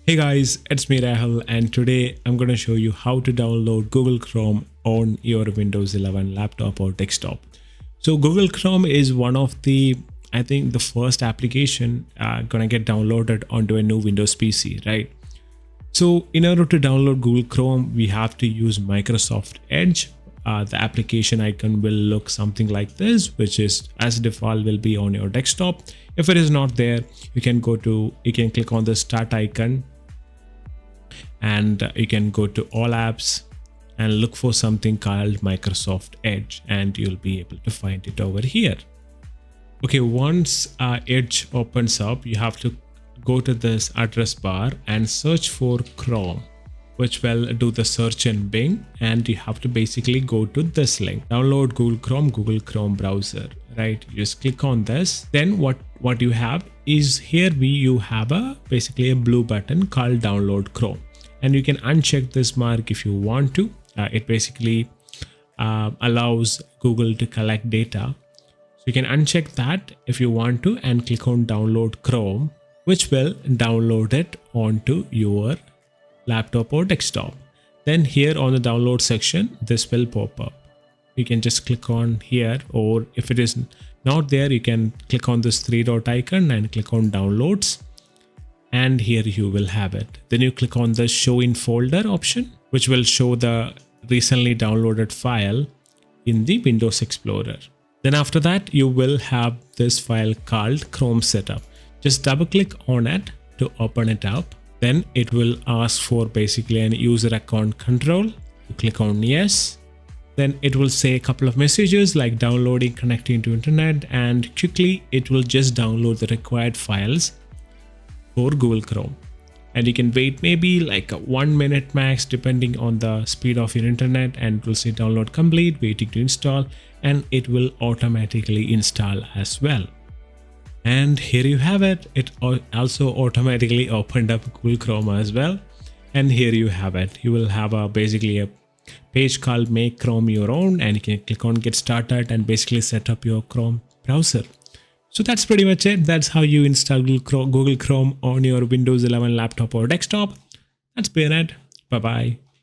Hey guys, it's me Rahul, and today I'm going to show you how to download Google Chrome on your Windows 11 laptop or desktop. So Google Chrome is one of the, I think the first application going to get downloaded onto a new Windows PC, right? So in order to download Google Chrome, we have to use Microsoft Edge. The application icon will look something like this, which is as default will be on your desktop. If it is not there, you can click on the start icon, and you can go to all apps and look for something called Microsoft Edge, and you'll be able to find it over here. Okay, once Edge opens up, you have to go to this address bar and search for Chrome, which will do the search in Bing, and you have to basically go to this link, download Google Chrome browser, right? You just click on this. Then what you have is here you have basically a blue button called download Chrome, and you can uncheck this mark if you want to. It basically allows Google to collect data. So you can uncheck that if you want to and click on download Chrome, which will download it onto your laptop or desktop. Then here on the download section, this will pop up. You can just click on here, or if it is not there, you can click on this three dot icon and click on downloads. And here you will have it. Then you click on the show in folder option, which will show the recently downloaded file in the Windows Explorer. Then after that, you will have this file called Chrome Setup. Just double click on it to open it up. Then it will ask for basically an user account control. You click on yes. Then it will say a couple of messages like downloading, connecting to internet, and quickly it will just download the required files for Google Chrome. And you can wait maybe like 1 minute max depending on the speed of your internet, and it will say download complete, waiting to install, and it will automatically install as well. And here you have it. It also automatically opened up Google Chrome as well. And here you have it. You will have basically a page called Make Chrome Your Own, and you can click on Get Started and basically set up your Chrome browser. So that's pretty much it. That's how you install Google Chrome on your Windows 11 laptop or desktop. That's been it. Bye bye.